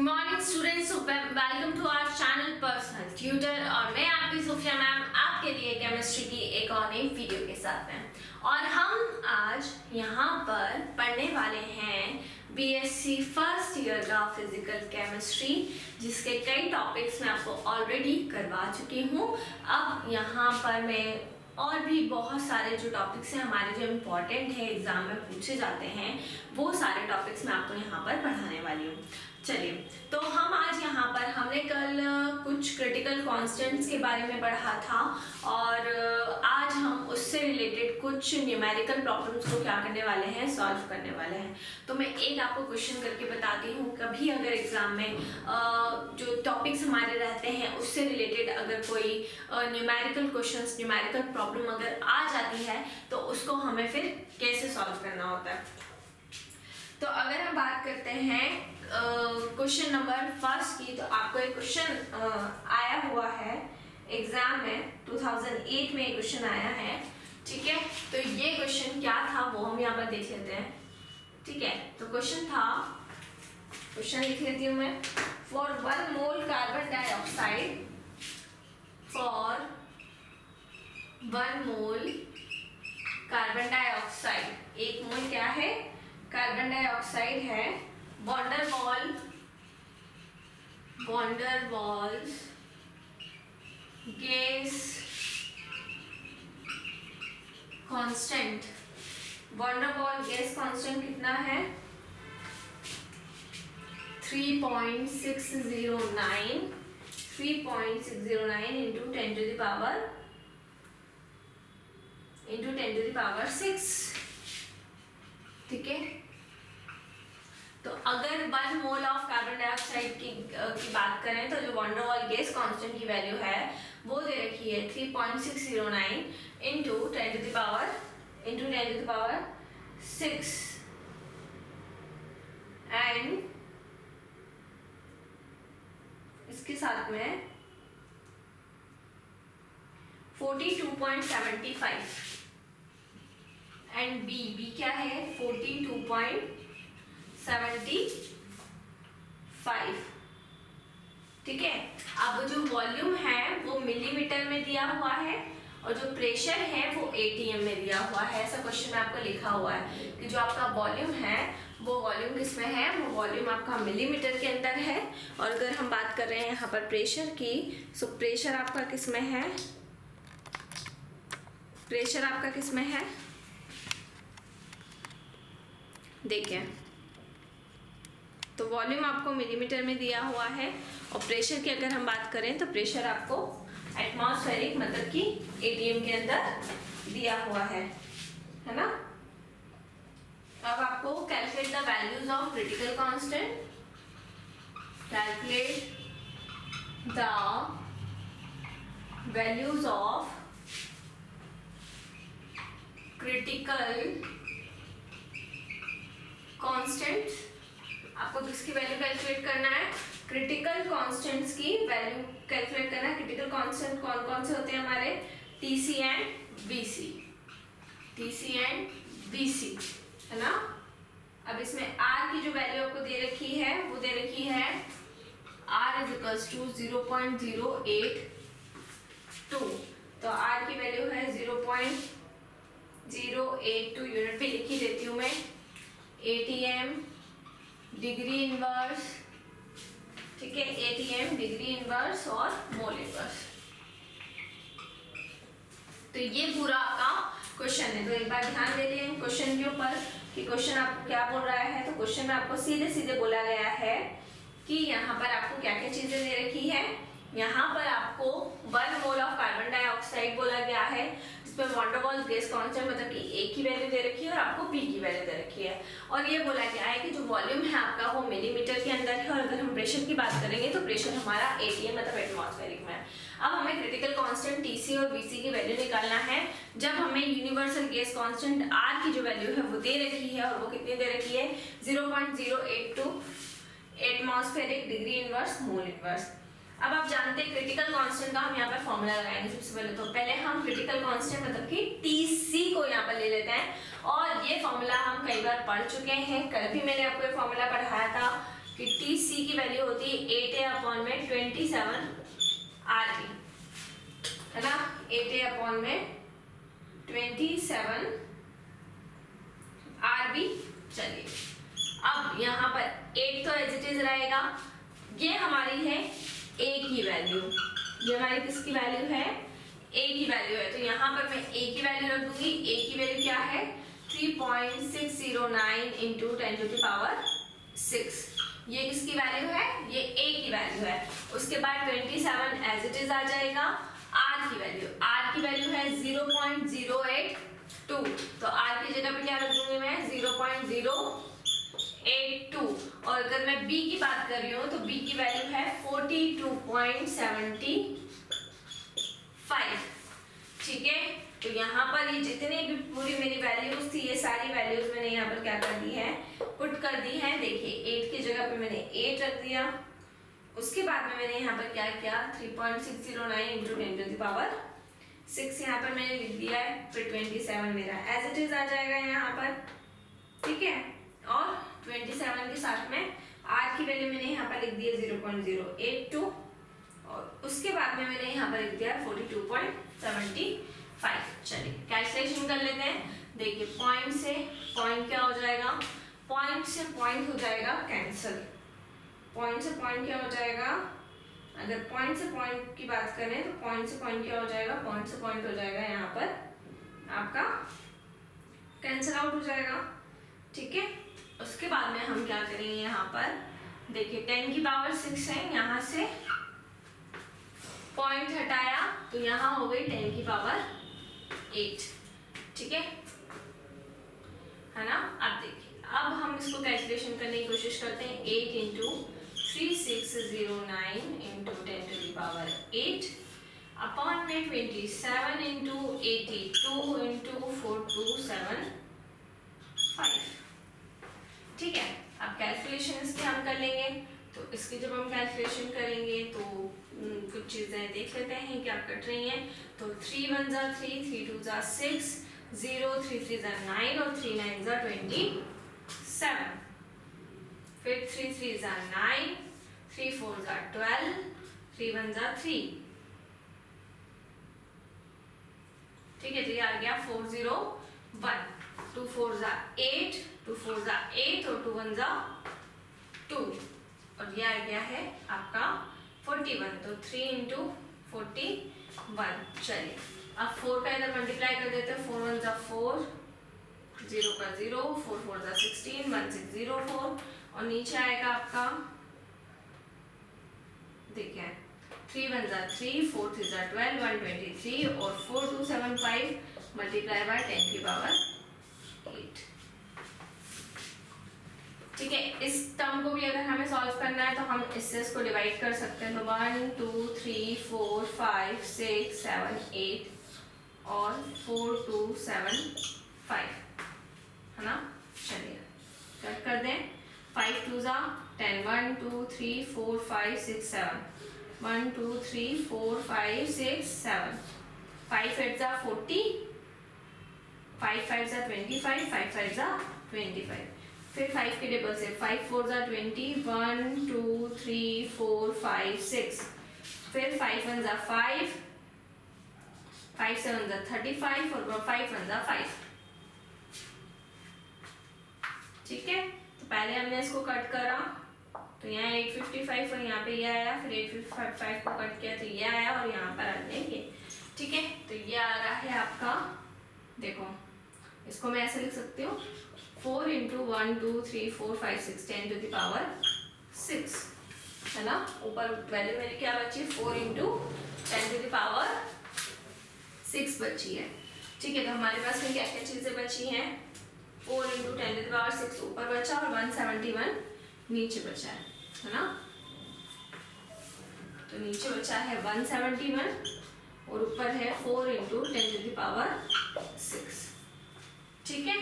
Morning students, welcome to our channel personal tutor. और मैं आपकी सोफिया मैम आपके लिए केमिस्ट्री की एक और नई वीडियो के साथ हैं। और हम आज यहाँ पर पढ़ने वाले हैं बीएससी फर्स्ट ईयर का फिजिकल केमिस्ट्री, जिसके कई टॉपिक्स मैं आपको ऑलरेडी करवा चुकी हूँ। अब यहाँ पर मैं और भी बहुत सारे जो टॉपिक्स हैं हमारे जो इम्पोर्टेंट है, एग्जाम में पूछे जाते हैं, वो सारे टॉपिक्स मैं आपको यहाँ पर पढ़ाने वाली हूँ। चलिए, तो हम आज यहाँ पर हमने कल कुछ क्रिटिकल कांस्टेंट्स के बारे में पढ़ा था और आज हम उससे रिलेटेड कुछ न्यूमेरिकल प्रॉब्लम्स को क्या करने वाले हैं, सॉल्व करने वाले हैं। तो मैं एक आपको क्वेश्चन करके बताती हूँ। कभी अगर एग्जाम में जो टॉपिक्स हमारे रहते हैं उससे रिलेटेड अगर कोई न्यूमेरिकल क्वेश्चंस, न्यूमेरिकल प्रॉब्लम अगर आ जाती है तो उसको हमें फिर कैसे सॉल्व करना होता है। तो अगर हम बात करते हैं क्वेश्चन नंबर फर्स्ट की, तो आपको एक क्वेश्चन आया हुआ है एग्जाम में, 2008 में एक क्वेश्चन आया है। ठीक है, तो ये क्वेश्चन क्या था वो हम यहाँ पर देख लेते हैं। ठीक है, तो क्वेश्चन था, क्वेश्चन लिख लेती हूँ मैं। For 1 mole carbon dioxide, for 1 mole carbon dioxide, 1 mole क्या है, कार्बन डाइऑक्साइड है। Van der Waals gas constant, van der Waals gas constant कितना है, 3.609 into 10 to the power 6। ठीक है, तो अगर 1 मोल ऑफ कार्बन डाइऑक्साइड की बात करें तो जो van der Waals gas constant की वैल्यू है वो दे रखी है 3.609 into 10 to the power 6 and इसके साथ में 42.75 एंड बी क्या है, 42.75। ठीक है, अब जो वॉल्यूम है वो मिलीमीटर में दिया हुआ है और जो प्रेशर है वो एटीएम में दिया हुआ है। ऐसा क्वेश्चन में आपको लिखा हुआ है कि जो आपका वॉल्यूम है वो वॉल्यूम किस में है, वो वॉल्यूम आपका मिलीमीटर के अंदर है। और अगर हम बात कर रहे हैं यहाँ पर प्रेशर की, सो प्रेशर आपका किस में है, प्रेशर आपका किस में है, देखिए, तो वॉल्यूम आपको मिलीमीटर में दिया हुआ है और प्रेशर की अगर हम बात करें तो प्रेशर आपको एटमॉस्फेरिक मतलब कि एटीएम के अंदर दिया हुआ है ना। अब आपको calculate the values of critical constant, calculate the values of critical constant. आपको किसकी वैल्यू कैलकुलेट करना है, क्रिटिकल कांस्टेंट्स की वैल्यू कैलकुलेट करना है। क्रिटिकल कांस्टेंट कौन कौन से होते हैं हमारे, टीसी एंड वीसी, है ना। अब इसमें आर की जो वैल्यू आपको दे रखी है वो दे रखी है R = 0.082। तो आर की वैल्यू है 0.082, यूनिट पे लिखी देती हूँ मैं, एटीएम डिग्री इनवर्स। ठीक है, एटीएम डिग्री इनवर्स और मोल इनवर्स। तो ये पूरा आपका क्वेश्चन है। तो एक बार ध्यान दे लें क्वेश्चन के ऊपर कि क्वेश्चन आपको क्या बोल रहा है। तो क्वेश्चन में आपको सीधे सीधे बोला गया है कि यहाँ पर आपको क्या क्या चीजें दे रखी है। यहाँ पर आपको 1 मोल ऑफ कार्बन डाइऑक्साइड बोला गया है, जिसमें von der Waals gas constant मतलब कि ए की वैल्यू दे रखी है और आपको पी की वैल्यू दे रखी है। और ये बोला गया है कि जो वॉल्यूम है आपका वो मिलीमीटर के अंदर है। और अगर हम प्रेशर की बात करेंगे तो प्रेशर हमारा एटीएम मतलब एटमॉस्फेरिक में है। अब हमें क्रिटिकल कांस्टेंट टीसी और वीसी की वैल्यू निकालना है। जब हमें यूनिवर्सल गैस कांस्टेंट आर की जो वैल्यू है वो दे रखी है और वो कितनी दे रखी है, 0.082 atmospheric degree inverse mole inverse. अब आप जानते हैं क्रिटिकल कांस्टेंट का हम यहाँ पर फॉर्मूला लगाएंगे। सबसे पहले तो पहले हम क्रिटिकल कांस्टेंट मतलब कि टीसी को यहाँ पर ले लेते हैं और ये फॉर्मूला हम कई बार पढ़ चुके हैं। कल भी मैंने आपको ये फॉर्मूला पढ़ाया था कि TC की वैल्यू होती है 8A अपॉन में 27 RB, है ना, 8A अपॉन में 27 RB। चलिए अब यहाँ पर 8 तो एज इट इज रहेगा, ये हमारी है A की वैल्यू, ये हमारी किसकी वैल्यू है, A की वैल्यू है, तो यहाँ पर मैं A की वैल्यू रख दूंगी। A की वैल्यू क्या है 3.609 इंटू 10 टू द पावर 6, ये किसकी वैल्यू है, ये A की वैल्यू है। उसके बाद 27 एज इट इज आ जाएगा। R की वैल्यू है 0.082, तो R की जगह पे क्या रख दूंगी मैं 0.082, और अगर मैं B की बात कर रही हूँ तो B की वैल्यू है 42.75, ठीक है। तो यहाँ पर ये जितनी भी पूरी मेरी वैल्यूज थी, ये सारी वैल्यूज मैंने यहाँ पर क्या कर दी है, पुट कर दी है। देखिए 8 की जगह पे मैंने 8 रख दिया, उसके बाद में मैंने यहाँ पर क्या किया 3.609 इंटू 10 टू द पावर 6 यहाँ पर मैंने लिख दिया है, फिर 27 मेरा एज इट इज आ जाएगा यहाँ पर, ठीक है। और 27 के साथ में R की वैल्यू मैंने यहाँ पर लिख दी है 0.082, और उसके बाद में मैंने यहाँ पर लिख दिया 42.75। चलिए कैलकुलेशन कर लेते हैं। देखिए पॉइंट से पॉइंट क्या हो जाएगा, पॉइंट से पॉइंट हो जाएगा कैंसिल, पॉइंट से पॉइंट क्या हो जाएगा, अगर पॉइंट से पॉइंट की बात करें तो पॉइंट से पॉइंट क्या हो जाएगा, पॉइंट से पॉइंट हो जाएगा यहाँ पर आपका कैंसिल आउट हो जाएगा, ठीक है। उसके बाद में हम क्या करेंगे, यहाँ पर देखिए 10 की पावर 6 है, यहाँ से पॉइंट हटाया तो यहाँ हो गई 10 की पावर 8, ठीक है ना। अब देखिए अब हम इसको कैलकुलेशन करने की कोशिश करते हैं। 8 into 3609 into 10 to the power 8 upon में 27 इंटू 82 इंटू 4275, ठीक है। अब कैलकुलेशन इसके हम कर लेंगे, तो इसकी जब हम कैलकुलेशन करेंगे तो कुछ चीज़ें देख लेते हैं क्या कट रही हैं। तो 3 1 जा 3, 3 2 जा 6, 0 3 3 जा 9 और 3 9 जा 27, फिर 3 3 जा 9, 3 4 जा 12, 3 1 जा 3, ठीक है। तो ये आ गया 401, 2 4 जा 8, 2 4 जा 8 और 2 1 जा 2, और ये आ गया है आपका 41, तो 3 इंटू 41। चलिए अब 4 का इधर मल्टीप्लाई कर देते हैं, 4 1 जा 4, 0 का 0, 4 4 जा 16, 1604, और नीचे आएगा आपका देखिए 3 1 जा 3, 4 3 जा 12, 123, और 4275 मल्टीप्लाई बाय 10 की पावर 8, ठीक है। इस टर्म को भी अगर हमें सॉल्व करना है तो हम इससे इसको डिवाइड कर सकते हैं, तो 1 2 3 4 5 6 7 8 और 4 2 7 5, है ना। चलिए कट कर दें, 5 2 जा 10, 1 2 3 4 5 6 7, 1 2 3 4 5 6 7, 5 8 जा 40, 5 5 जा 25, 5 5 जा 25, फिर 5 के टेबल से 5 4 जा 20, 1 2 3 4 5 6, फिर 5 1 जा 5, 5 7 जा 35 और 5 1 जा 5, ठीक है। तो पहले हमने इसको कट करा तो यहाँ 855 और यहाँ पे ये आया, फिर 855 को कट किया तो ये आया, और यहाँ पर हमने ये, ठीक है। तो ये आ रहा है आपका, देखो इसको मैं ऐसे लिख सकती हूँ 4 इंटू 1 2 3 4 5 6 10 टू द पावर 6, है ना। ऊपर वैल्यू मेरी क्या बची, 4 इंटू 10 टू द पावर 6 बची है, ठीक है। तो हमारे पास में क्या क्या चीज़ें बची हैं, 4 इंटू 10 टू द पावर 6 ऊपर बचा और 171 नीचे बचा है ना। तो नीचे बचा है 171 और ऊपर है 4 इंटू 10 टू द पावर 6, ठीक है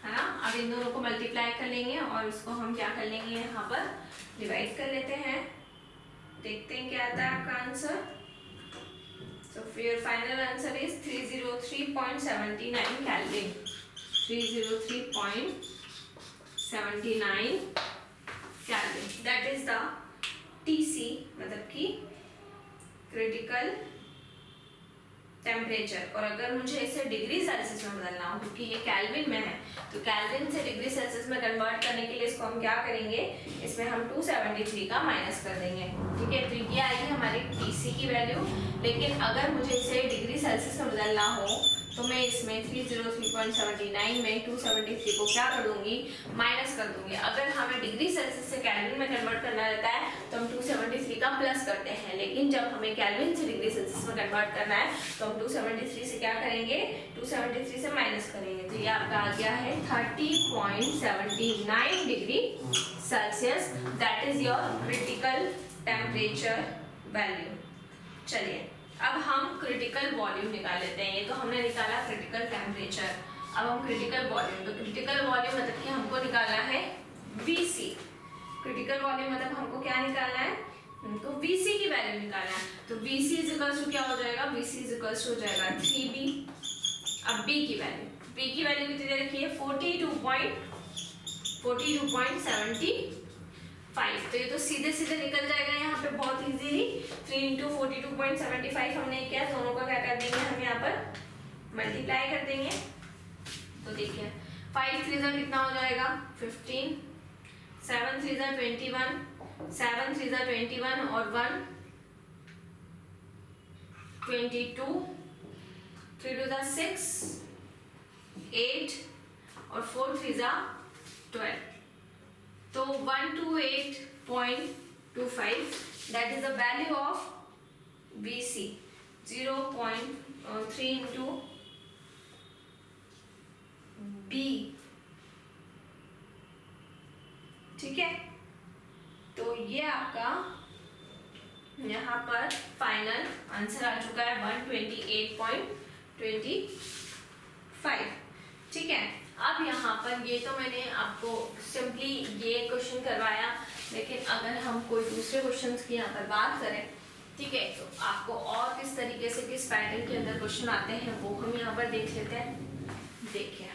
ना। अब इन दोनों को मल्टीप्लाई कर लेंगे और इसको हम क्या कर लेंगे, यहाँ पर डिवाइड कर लेते हैं, देखते हैं क्या आता है आपका answer. So your final answer is 303.79 kelvin, 303.79 kelvin, that is the TC, मतलब कि क्रिटिकल टेम्परेचर। और अगर मुझे इसे डिग्री सेल्सियस में बदलना हो, क्योंकि ये केल्विन में है, तो केल्विन से डिग्री सेल्सियस में कन्वर्ट करने के लिए इसको हम क्या करेंगे, इसमें हम 273 का माइनस कर देंगे। ठीक है, तो ये आएगी हमारी TC की वैल्यू। लेकिन अगर मुझे इसे डिग्री सेल्सियस में बदलना हो तो मैं इसमें 303.79 में 273 को क्या कर दूंगी, माइनस कर दूंगी। अगर हमें डिग्री सेल्सियस से केल्विन में कन्वर्ट करना रहता है तो हम 273 का प्लस करते हैं, लेकिन जब हमें केल्विन से डिग्री सेल्सियस में कन्वर्ट करना है तो हम 273 से क्या करेंगे, 273 से माइनस करेंगे। तो ये आपका आ गया है 30.79 degree Celsius, that is your critical temperature value. चलिए अब हम क्रिटिकल वॉल्यूम निकाल लेते हैं। ये तो हमने निकाला क्रिटिकल टेम्परेचर, अब हम क्रिटिकल वॉल्यूम, तो क्रिटिकल वॉल्यूम मतलब कि हमको निकालना है VC। क्रिटिकल वॉल्यूम मतलब हमको क्या निकालना है, हमको VC की वैल्यू निकालना है। तो VC इज इक्वल्स टू क्या हो जाएगा, VC इज इक्वल्स टू हो जाएगा 3B। अब B की वैल्यू कितनी दे रखी है, 42.75। तो ये तो सीधे सीधे निकल जाएगा यहाँ पे बहुत इजीली। 3 × 42.75 हमने किया, दोनों का क्या कर देंगे, हम यहाँ पर मल्टीप्लाई कर देंगे। तो देखिए 5 3 जा कितना हो जाएगा, 15, 7 3 जा 21, 7 3 जा 21 और 1 22, 3 2 जा 6, 8 और 4 3 जा 12। तो 128.25, that is the value of VC, 0.3 into B। ठीक है, तो ये आपका यहाँ पर फाइनल आंसर आ चुका है 128.25। ठीक है, अब यहाँ पर ये तो मैंने आपको सिंपली ये क्वेश्चन करवाया, लेकिन अगर हम कोई दूसरे क्वेश्चंस की यहाँ पर बात करें, ठीक है, तो आपको और किस तरीके से किस पैटर्न के अंदर क्वेश्चन आते हैं वो हम यहाँ पर देख लेते हैं। देखिए,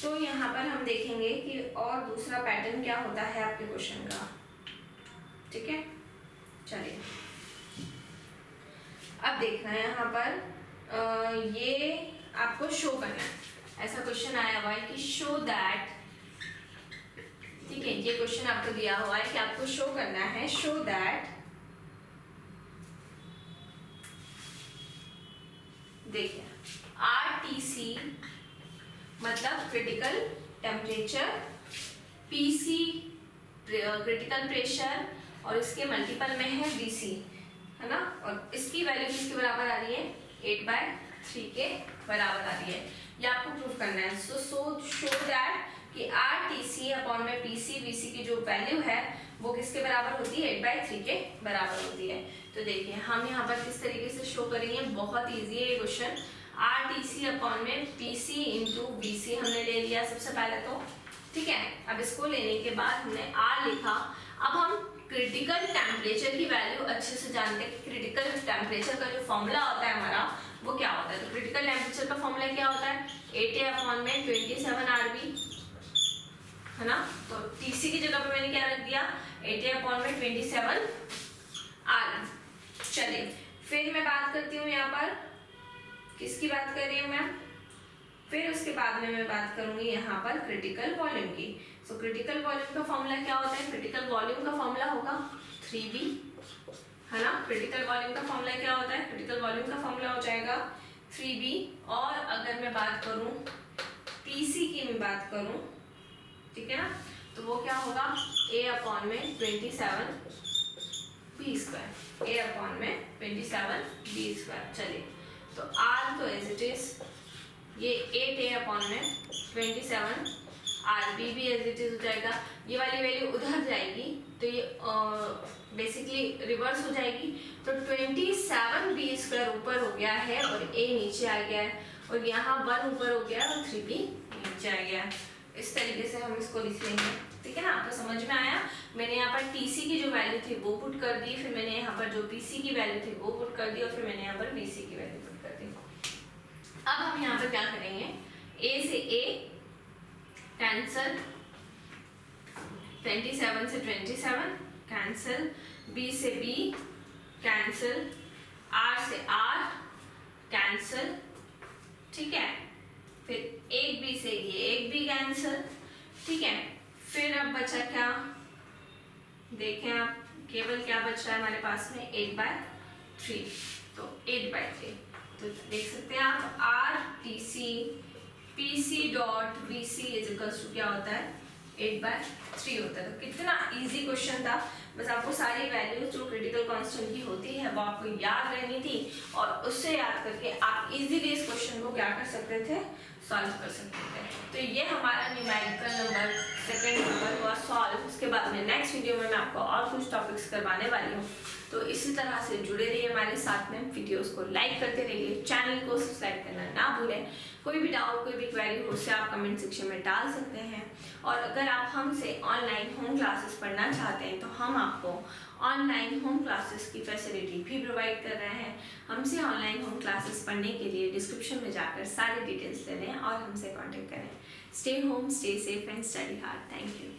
तो यहाँ पर हम देखेंगे कि और दूसरा पैटर्न क्या होता है आपके क्वेश्चन का। ठीक है, चलिए अब देखना है यहाँ पर ये आपको शो करना है। ऐसा क्वेश्चन आया हुआ है कि शो दैट, ठीक है, ये क्वेश्चन आपको दिया हुआ है कि आपको शो करना है, शो दैट, देखिए RTC मतलब critical temperature, PC critical pressure और इसके मल्टीपल में है VC, है ना, और इसकी वैल्यू किसके बराबर आ रही है, 8/3 के बराबर आ रही है। ये आपको प्रूफ करना है। सो शो दैट कि RTC अपॉन में PC VC की जो वैल्यू है वो किसके बराबर होती है, 8/3 के बराबर होती है। तो देखिए हम यहाँ पर किस तरीके से शो करेंगे, बहुत इजी है ये क्वेश्चन। RTC अपॉन में PC इंटू VC हमने ले लिया सबसे पहले तो, ठीक है। अब इसको लेने के बाद हमने R लिखा। अब हम क्रिटिकल टेम्परेचर की वैल्यू अच्छे से जानते हैं। क्रिटिकल टेम्परेचर का जो फॉर्मूला होता है हमारा वो क्या होता है, तो क्रिटिकल टेम्परेचर का फॉर्मूला क्या होता है, 8A अपॉन में 27 RB, है ना। तो TC की जगह पे मैंने क्या रख दिया, 8A अपॉन में 27 RB। चलिए फिर मैं बात करती हूँ यहाँ पर, किसकी बात कर रही हूँ मैं, फिर उसके बाद में मैं बात करूंगी यहाँ पर क्रिटिकल वॉल्यूम की। सो क्रिटिकल वॉल्यूम का फॉर्मूला क्या होता है, क्रिटिकल वॉल्यूम का फॉर्मूला होगा 3B, है ना। क्रिटिकल वॉल्यूम का फॉर्मूला क्या होता है, क्रिटिकल वॉल्यूम का फॉर्मूला हो जाएगा 3B। और अगर मैं बात करूं PC की, मैं बात करूं, ठीक है ना, तो वो क्या होगा, A अपॉन में 27B², A अपॉन में 27B²। चलिए तो R तो एज इट इज, ये 8A अपॉन में 27 RB भी एज इट इज हो जाएगा। ये वाली वैल्यू उधर जाएगी तो ये बेसिकली रिवर्स हो जाएगी। तो 27B² ऊपर हो गया है और A नीचे आ गया है, और यहाँ 1 ऊपर हो गया और 3B नीचे आ गया। इस तरीके से हम इसको लिख लेंगे, ठीक है ना। आपको समझ में आया। मैंने यहाँ पर TC की जो वैल्यू थी वो पुट कर दी, फिर मैंने यहाँ पर जो PC की वैल्यू थी वो पुट कर दी, और फिर मैंने यहाँ पर VC की वैल्यू पुट कर दी। अब हम यहाँ पर क्या करेंगे, A से A कैंसल, 27 से 27 कैंसिल, B से B कैंसिल, R से R कैंसिल, ठीक है। फिर एक B से ये एक B कैंसिल, ठीक है। फिर अब बचा क्या, देखें आप, केवल क्या बच रहा है हमारे पास में 8/3, तो 8/3, तो देख सकते हैं आप R TC PC dot VC is क्या होता है 8/3 होता है। तो कितना इजी क्वेश्चन था, बस आपको सारी वैल्यूज जो क्रिटिकल कांस्टेंट की होती है वो आपको याद रहनी थी और उससे याद करके आप इजीली इस क्वेश्चन को क्या कर सकते थे, सॉल्व कर सकते थे। तो ये हमारा न्यूमेरिकल नंबर सेकंड नंबर हुआ सॉल्व। उसके बाद में नेक्स्ट वीडियो में मैं आपको और कुछ टॉपिक्स करवाने वाली हूँ, तो इसी तरह से जुड़े रहिए हमारे साथ में, वीडियोस को लाइक करते रहिए, चैनल को सब्सक्राइब करना ना भूलें। कोई भी डाउट, कोई भी क्वेरी हो उससे आप कमेंट सेक्शन में डाल सकते हैं। और अगर आप हमसे ऑनलाइन होम क्लासेस पढ़ना चाहते हैं तो हम आपको ऑनलाइन होम क्लासेस की फैसिलिटी भी प्रोवाइड कर रहे हैं। हमसे ऑनलाइन होम क्लासेस पढ़ने के लिए डिस्क्रिप्शन में जाकर सारी डिटेल्स ले लें और हमसे कॉन्टेक्ट करें। Stay home, stay safe and study hard. Thank you.